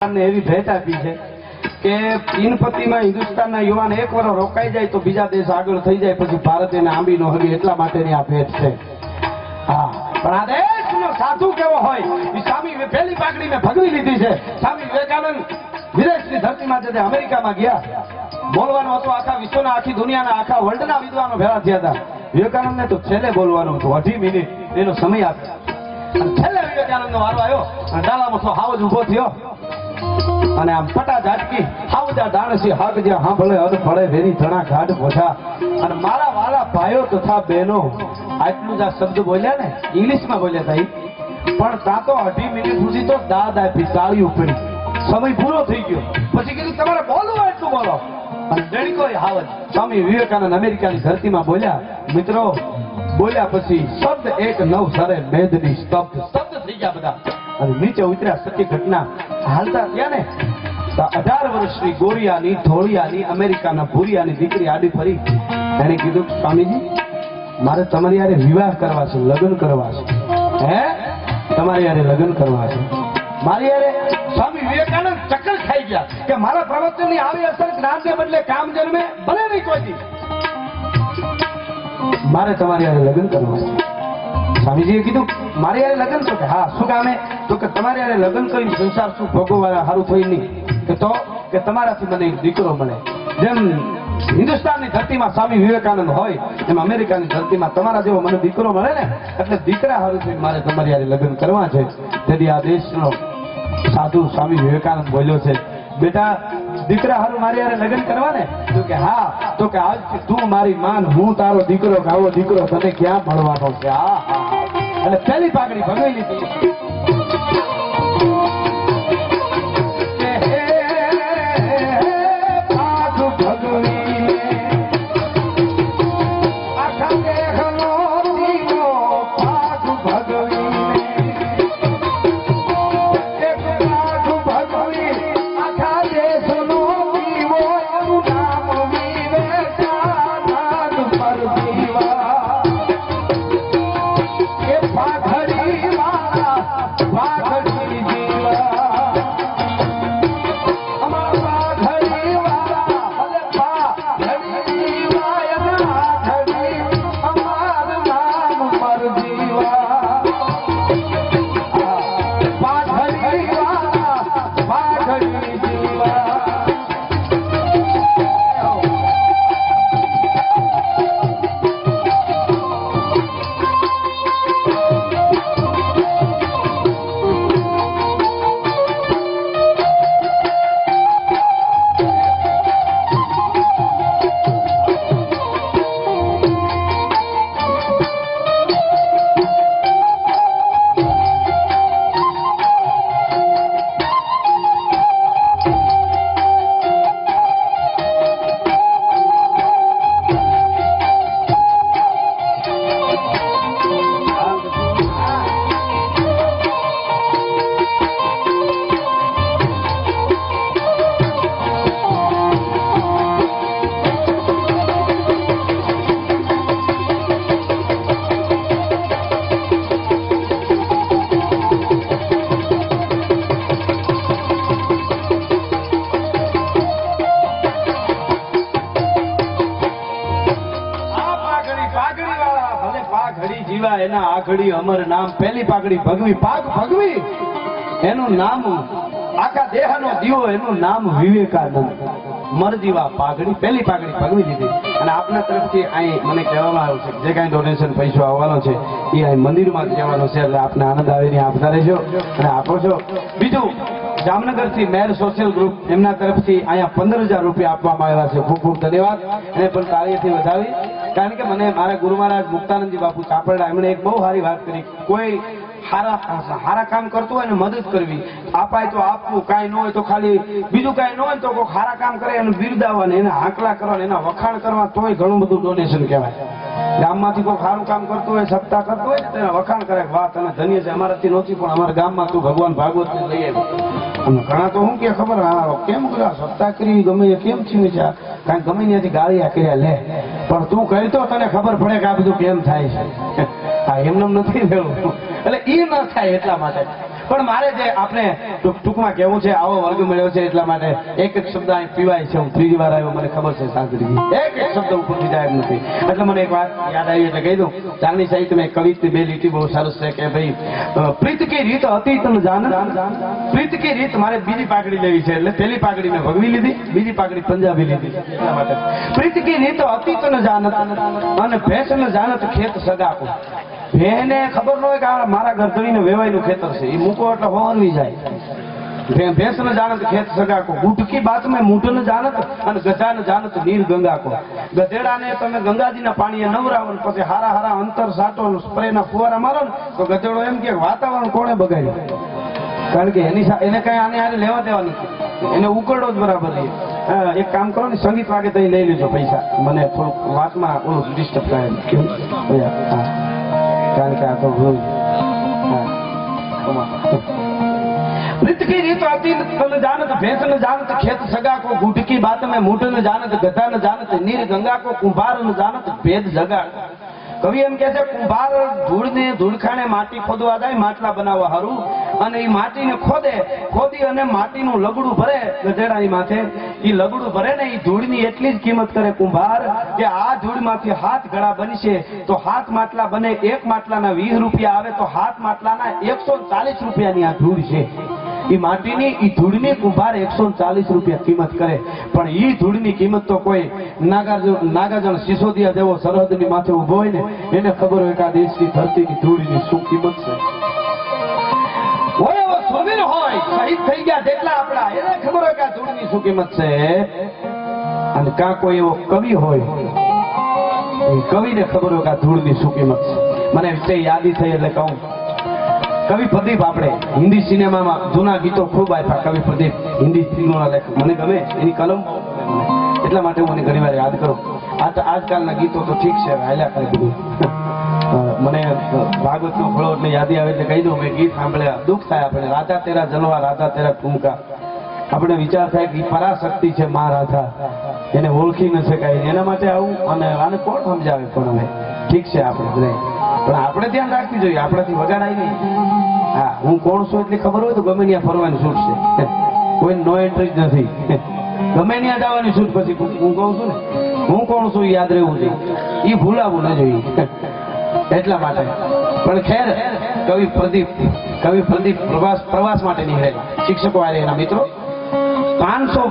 એવી ભેટ આપી છે કે તીનપતિમાં હિન્દુસ્તાનના યુવાન એક વર્ષ રોકાઈ જાય તો બીજા દેશ આગળ થઈ જાય, પછી ભારત એને આંબી નો હગે, એટલા માટેની આ ભેટ છે. હા, પણ આ દેશનો સાધુ કેવો હોય એ સ્વામી પહેલી પાઘડી મેં ભગવી લીધી છે. સ્વામી વિવેકાનંદ વિદેશની ધરતીમાં છે, અમેરિકામાં ગયા, બોલવાનું હતું, આખા વિશ્વના, આખી દુનિયાના, આખા વર્લ્ડના વિદ્વાનો ભેળા થયા હતા. વિવેકાનંદને તો છેલ્લે બોલવાનું હતું, 2.5 મિનિટ એનો સમય આપ્યો. છેલ્લે વિવેકાનંદનો વારો આવ્યો અને ડાલામાં હાવજ ઉભો થયો અને આમ પટા ઝાટકી હાવજા દાણસી હાક જ્યાં હાંભળે અદ ફળે વેરી ધણા ઘાટ પોછા. અને મારા વાલા ભાઈઓ તથા બહેનો, આટલું જ આ શબ્દ બોલ્યા ને, ઇંગ્લિશમાં બોલ્યા હતા, પણ ત્યાં તો 2.5 મિનિટ સુધી તો દાદ આપી, તાળી ઉપડી, સમય પૂરો થઈ ગયો. પછી કીધું તમારે બોલવું હોય એટલું બોલો. અને ડેડીકો હાવજ સ્વામી વિવેકાનંદ અમેરિકાની ધરતીમાં બોલ્યા. મિત્રો, બોલ્યા પછી શબ્દ એક નવ સરે મેદની શબ્દ થઈ ગયા બધા. અને નીચે ઉતર્યા. સત્ય ઘટના હાલતા થયા ને, 18 વર્ષની ગોરિયાની ધોળિયાની અમેરિકાના ભૂરિયાની દીકરી આડી ફરી. એને કીધું, સ્વામીજી મારે તમારી યારે વિવાહ કરવા છે, લગ્ન કરવા છે. હે, તમારી યારે લગ્ન કરવા છે મારી યારે? સ્વામી વિવેકાનંદ ચક્કર ખાઈ ગયા કે મારા પ્રવચનની આવી અસર જ્ઞાનને બદલે કામ જન્મે, ભલે નહીં કોઈ. મારે તમારી યારે લગ્ન કરવા છે. સ્વામીજીએ કીધું, મારી યારે લગ્ન? તો કે હા. શું કામે? તો કે તમારી યારે લગ્ન કરીને સંસાર સુખ ભોગવવા સારું થઈ નહીં, કે તો કે તમારાથી મને એક દીકરો મળે. જેમ હિન્દુસ્તાનની ધરતીમાં સ્વામી વિવેકાનંદ હોય, એમ અમેરિકાની ધરતીમાં તમારા જેવો મને દીકરો મળે ને, એટલે દીકરા સારું થઈને મારે તમારી યારે લગ્ન કરવા છે. તેથી આ દેશનો સાધુ સ્વામી વિવેકાનંદ બોલ્યો છે, બેટા દીકરા હારું મારી યારે લગ્ન કરવા ને? તો કે હા. તો કે આજથી તું મારી માન, હું તારો દીકરો, કે આવો દીકરો તને ક્યાં મળવાનો છે. હા, એટલે પહેલી પાઘડી ભગાઈ લીધી. એના આઘડી અમર નામ. પહેલી પાઘડી ભગવી, પાગ ભગવી, એનું નામ આખા દેહનો દીવો, એનું નામ વિવેકાનંદ. મરજીવા પાઘડી, પહેલી પાઘડી ભગવી દીધી. અને આપના તરફથી અહીં મને કહેવામાં આવ્યું છે જે કાંઈ ડોનેશન પૈસો આવવાનો છે એ અહીં મંદિરમાં જ જવાનો છે, એટલે આપને આનંદ આવીને આપતા રહેજો અને આપો છો. બીજું, જામનગરથી મેર સોશિયલ ગ્રુપ, એમના તરફથી અહીંયા 15,000 રૂપિયા આપવામાં આવ્યા છે. ખૂબ ખૂબ ધન્યવાદ. એને પણ તાળીથી વધાવી, કારણ કે મને મારા ગુરુ મહારાજ મુક્તાનંદજી બાપુ ચાપરડા, એમણે એક બહુ સારી વાત કરી, કોઈ સારા કામ કરતું હોય ને મદદ કરવી, આપાય તો આપવું, કાંઈ ન હોય તો ખાલી, બીજું કાંઈ ન હોય તો કોઈ સારા કામ કરે એને બિરદાવવા, એને હાંકલા કરવા, એના વખાણ કરવા, તોય ઘણું બધું ડોનેશન કહેવાય. ગામમાંથી કોઈ સારું કામ કરતું હોય, સપ્તાહ કરતું હોય ને તેના વખાણ કરે, વાહ તને ધન્ય છે, અમારાથી નહોતી પણ અમારા ગામમાં તું ભગવાન ભાગવત લઈ આવી. ઘણા તો હું કે ખબર કેમ સપ્તાહ કરી, ગમે કેમ થયું છે, કારણ ગમે ત્યાંથી ગાળિયા કર્યા લે, પણ તું કહી તો તને ખબર પડે કે આ બધું કેમ થાય છે. હા, એમને નથી લેવું, એટલે એ ન થાય એટલા માટે. પણ મારે જે આપણે ટૂંકમાં કહેવું છે, આવો વર્ગ મળ્યો છે એટલા માટે એક એક શબ્દ અહીં પીવાય છે. હું ત્રીજી વાર આવ્યો, મને ખબર છે શાસ્ત્રીજી એક એક શબ્દ ઉપરથી જાય એમ નથી. એટલે મને એક વાત યાદ આવી એટલે કહી દઉં. ચાંદની સાહિત્યમાં કવિની બે લીટી બહુ સરસ છે કે ભાઈ પ્રીત કી રીત અતીત ન જાન, પ્રીત કી રીત મારે બીજી પાઘડી લેવી છે એટલે પેલી પાઘડી મેં ભગવી લીધી, બીજી પાઘડી પંજાબી લીધી. એટલા માટે પ્રીત કી રીત અતીત ન જાનત અને ભેંસ ન જાનત ખેત સગાકો. ભેને ખબર ન હોય કે આ મારા ગરદડીને વેવાઈનું ખેતર છે, એ મૂકો એટલે હોરવી જાય. ભેંસ ન જાનત ખેત સગાકો, ગુટકી બાત મેં મૂઠ ન જાનત અને ગજા ન જાનત નીર ગંગાકો. ગધેડાને તમે ગંગાજીના પાણીએ નવરાવો ને પછી હારા હારા અંતર સાટો સ્પ્રે ના ફુવારા મારો ને તો ગધેડો એમ કે વાતાવરણ કોણે બગાડ્યું? કારણ કે એને કઈ આને હારે લેવા દેવા નથી, એને ઉકળો જ બરાબર છે. એક કામ કરો ને, સંગીત વાગે તો લઈ લેજો પૈસા, મને થોડુંક વાતમાં ઓલું ડિસ્ટર્બ થાય. કારણ કે આ તો प्रीत की रीत अतीत न जानत भैंस न जानत खेत सगा को, गुटकी बात में मूठ न जानत गधा न जानत नीर गंगा को, कुंभार न जानत भेद जगा. કવિ એમ કે છે કુંભાર ધૂળને ધૂળખાણે માટી ખોદવા જાય માટલા બનાવવા હારું, અને એ માટીને ખોદી અને માટીનું લગડું ભરે ગધેડાની માથે. એ લગડું ભરે ને એ ધૂળની એટલી જ કિંમત કરે કુંભાર કે આ ધૂળમાંથી હાથ ઘડા બનશે તો 7 માટલા બને. એક માટલાના 20 રૂપિયા આવે તો 7 માટલાના 140 રૂપિયાની આ ધૂળ છે. એ માટીની એ ધૂળની કુંભાર 140 રૂપિયા કિંમત કરે. પણ એ ધૂળની કિંમત તો કોઈ નાગાજણ સિસોદિયા જેવો સરહદની માથે ઉભો હોય ને એને ખબર હોય કે આ દેશની ધરતીની ધૂળની શું કિંમત છે. હોય એવો શૂરવીર હોય, શહીદ થઈ ગયા જેટલા આપણા, એને ખબર હોય કે આ ધૂળની શું કિંમત છે. અને કાં કોઈ એવો કવિ હોય, કવિને ખબર હોય કે આ ધૂળની શું કિંમત છે. મને વિષય યાદી થઈ એટલે કહું, કવિ પ્રદીપ આપણે હિન્દી સિનેમામાં જૂના ગીતો ખૂબ આપ્યા. કવિ પ્રદીપ હિન્દી ફિલ્મોના લેખક, મને ગમે એની કલમ, એટલા માટે હું ઘણી વાર યાદ કરું. આજકાલના ગીતો તો ઠીક છે, હાલ્યા કરે બધું. મને ભાગવતનો ફળો એટલે યાદી આવે એટલે કહી દઉં, મેં ગીત સાંભળ્યા, દુઃખ થાય આપણે. રાજા તેરા જલવા રાજા તેરા ઠુમકા, આપણે વિચાર થાય કે પરાશક્તિ છે મા રાધા, એને ઓળખી ન શકાય, એના માટે આવું. અને આને કોણ સમજાવે? પણ હવે ઠીક છે આપણે બધા, પણ આપણે ધ્યાન રાખવી જોઈએ, આપણાથી વગાડાય નહીં. હા, હું કોણ છું એટલી ખબર હોય તો ગમે ત્યાં ફરવાની છૂટ છે, કોઈ નો એન્ટ્રી જ નથી, ગમે ત્યાં જવાની છૂટ. પછી હું કહું છું ને હું કોણ છું યાદ રહેવું જોઈએ, એ ભૂલાવું ન જોઈએ. એટલા માટે પણ ખેર, કવિ પ્રદીપ પ્રવાસ માટે નીકળેલા. શિક્ષકો આવે એના મિત્રો, 500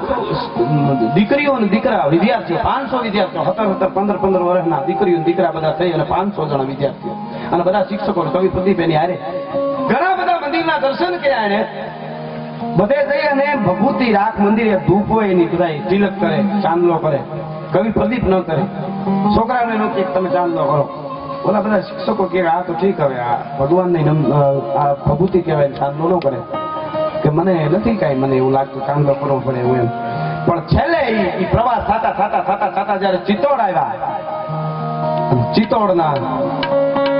દીકરીઓ અને દીકરા વિદ્યાર્થીઓ, 500 વિદ્યાર્થીઓ, 17-15 વર્ષના દીકરીઓ દીકરા બધા થઈ અને 500 જણા વિદ્યાર્થીઓ અને બધા શિક્ષકો. કવિ પ્રદીપ એની હારે ઘણા બધા મંદિરના દર્શન કર્યા. એને બધે જઈ અને ભભૂતિ રાખ મંદિરે ધૂપ હોય એની બધા તિલક કરે, ચાંદલો કરે. કવિ પ્રદીપ ન કરે, છોકરાને નો કે તમે ચાંદલો કરો. ઓલા બધા શિક્ષકો કે આ તો ઠીક, હવે આ ભગવાન ની આ ભભૂતિ કહેવાય, ચાંદલો ન કરે કે મને નથી કઈ, મને એવું લાગતું ચાંદલો કરવો પડે એવું એમ. પણ છેલ્લે એ પ્રવાસ થતા જયારે ચિત્તોડ આવ્યા, ચિત્તોડના,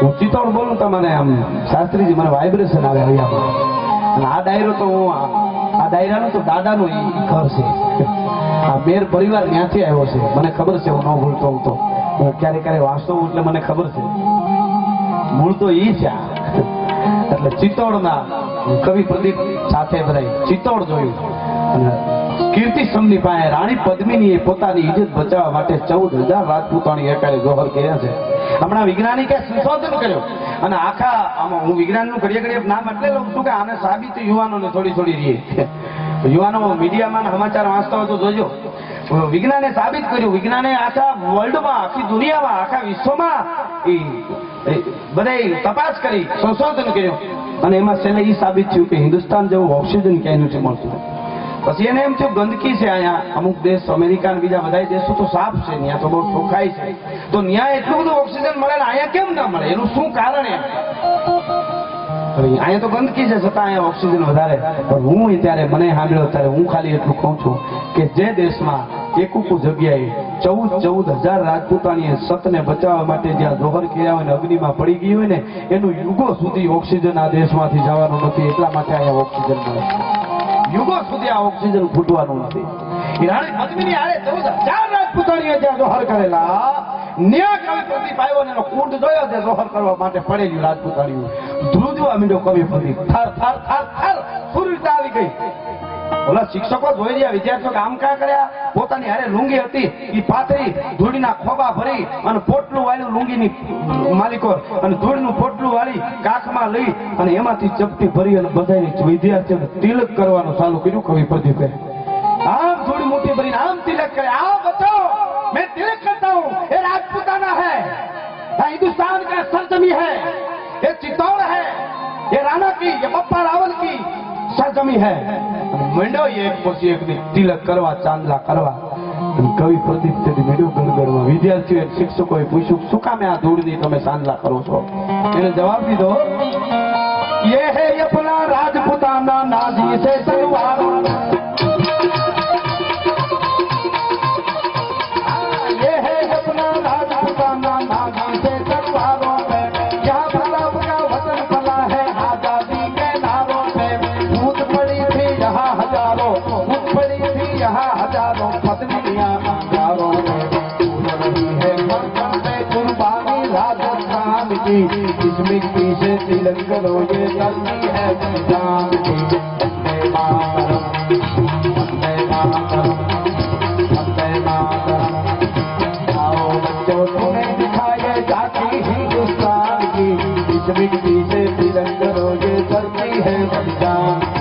હું ચિત્તોડ બોલું તો મને આમ શાસ્ત્રીજી મને વાઇબ્રેશન આવે હૈયામાં. અને આ ડાયરો તો આ ડાયરાનું તો દાદાનું ઘર છે. આ મેર પરિવાર ત્યાંથી આવ્યો છે, મને ખબર છે. હું ન ભૂલતો હું તો ક્યારે વાંચતો હું એટલે મને ખબર છે, મૂળ તો ઈ છે. એટલે ચિત્તોડના કવિ પ્રદીપ સાથે બધા ચિત્તોડ જોયું. અને કીર્તિ સ્તંભની પાસે રાણી પદ્મિનીએ પોતાની ઇજ્જત બચાવવા માટે 14,000 રાજપૂતાણી એકારે જોહર કર્યા છે. હમણાં વૈજ્ઞાનિકે સંશોધન કર્યું અને આખા આમાં હું વિજ્ઞાનનું ઘડીએ નામ એટલે લઉં છું કે આને સાબિતી યુવાનોને થોડી રહીએ. યુવાનો મીડિયામાં સમાચાર વાંચતા હોય તો જોજો. વિજ્ઞાને સાબિત કર્યું, વિજ્ઞાને આખા વર્લ્ડમાં, આખી દુનિયામાં, આખા વિશ્વમાં બધા તપાસ કરી, સંશોધન કર્યું અને એમાં છેલ્લે એ સાબિત થયું કે હિન્દુસ્તાન જેવું ઓક્સિજન ક્યાંય નથી મળતું. પછી એને એમ થયું ગંદકી છે અહીંયા, અમુક દેશ અમેરિકા અને બીજા બધા દેશો તો સાફ છે, ત્યાં તો બહુ ચોખ્ખાઈ છે, તો ત્યાં એટલું બધું ઓક્સિજન મળે ને અહીંયા કેમ ના મળે? એનું શું કારણ? અહીંયા તો ગંદકી છે છતાં અહીંયા ઓક્સિજન વધારે. પણ હું ત્યારે મને સાંભળ્યો ત્યારે હું ખાલી એટલું કહું છું કે જે દેશમાં એકુકુ જગ્યાએ 14,000 રાજપૂતાણીએ સતને બચાવવા માટે જ્યાં જોહર કર્યા હોય ને અગ્નિમાં પડી ગઈ હોય ને, એનું યુગો સુધી ઓક્સિજન આ દેશમાંથી જવાનું નથી. એટલા માટે અહીંયા ઓક્સિજન મળે. યુગો સુધી આ ઓક્સિજન ફૂટવાનું નથી. રાણી પદ્મિની આરે 14,000 રાજપૂતાણીએ જ્યાં જોહર કરેલા, ન્યા કવિ પ્રદીપ આવ્યો ને એનો કુંડ જોયો છે જોહર કરવા માટે પડેલી રાજપૂતાણીઓ ધ્રુજવા માંડ્યો કવિ પ્રદીપ થર થર થર થર સુરવીરતા આવી ગઈ ઓલા શિક્ષકો જોઈ રહ્યા વિદ્યાર્થીઓ કામ કા કર્યા પોતાની હારે લુંગી હતી ઈ પાથરી ધૂળીના ખોબા ભરી અને પોટલું વાળ્યું લુંગીની માલિકો અને ધૂળનું પોટલું વાળી કાખમાં લઈ અને એમાંથી ચપટી ભરી અને બધાને વિદ્યાર્થીઓને તિલક કરવાનું ચાલુ કર્યું કવિ પ્રદીપે આમ થોડી મોટી भरी नाम तिलक करे आओ बच्चों मैं तिलक करता हूँ ये राजपूताना है हिंदुस्तान का सरजमी है ये चित्तौड़ है ये राणा की ये बप्पा रावल की सरजमी है मंडो ये एक પછી એક તિલક કરવા ચાંદલા કરવા કવિ પ્રદીપ તેથી મેળ્યો ગણગણવા વિદ્યાર્થીઓ શિક્ષકોએ પૂછ્યું શું કામે આ ધૂળની તમે ચાંદલા કરો છો એને જવાબ દીધો ये है अपना राजपूताना नाजी से तलवार इस मिट्टी से तिलक करो ये धरती है जान की वंदे मातरम वंदे मातरम वंदे मातरम आओ बच्चों तुम्हें दिखाए जाती हिंदुस्तान की इस मिट्टी से तिलक करो ये धरती है जान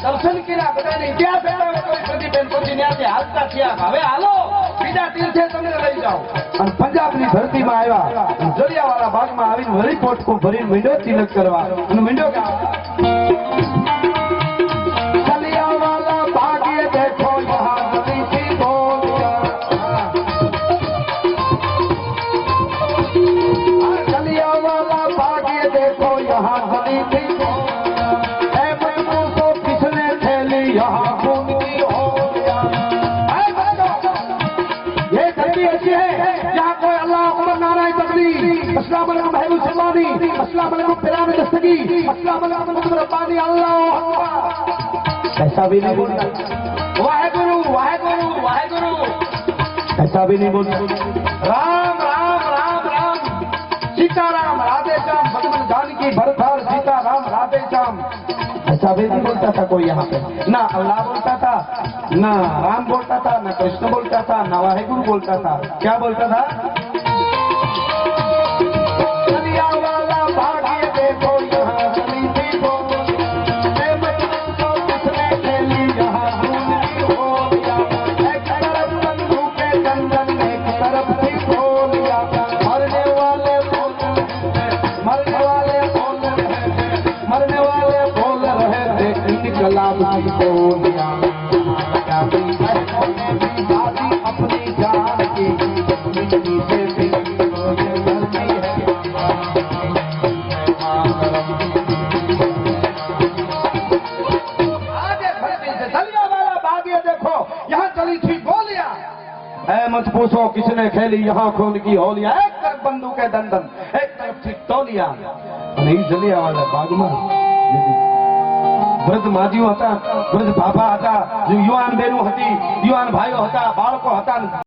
દર્શન કર્યા બધાને ઇતિહાસ કોઈ પ્રતિબેન પછી ન્યાથી હાલતા થયા હવે હાલો બીજા તીર્થે તમને લઈ જાઓ અને પંજાબની ધરતીમાં આવ્યા જલિયાવાલા બાગમાં આવીને વળી પોટકું ભરીને મીંડો તિલક કરવા અને મીંડો જલિયાવાલા બાગે દેખો યહાં ગલીથી બોલિયા જલિયાવાલા બાગે દેખો યહાં ગલીથી ऐसा भी नहीं बोलता वाहेगुरु वाहेगुरु वाहेगुरु ऐसा भी नहीं बोलता राम राम राम राम सीताराम राधे श्याम भगवान जानकी भरथार सीताराम राधे श्याम ऐसा भी नहीं बोलता था कोई यहाँ पे ना अल्लाह बोलता था ना राम बोलता था ना कृष्ण बोलता था ना वाहेगुरु बोलता था क्या बोलता था अपनी जान की मिट्टी से यहाँ चली थी गोलियां मत पूछो किसने खेली यहाँ खून की होलियां एक तरफ बंदूक है दंदन एक तरफ थी टोलियां नहीं जलियांवाला बाग में વૃદ્ધ માજીઓ હતા વૃદ્ધ બાબા હતા યુવાન બહેનો હતી યુવાન ભાઈઓ હતા બાળકો હતા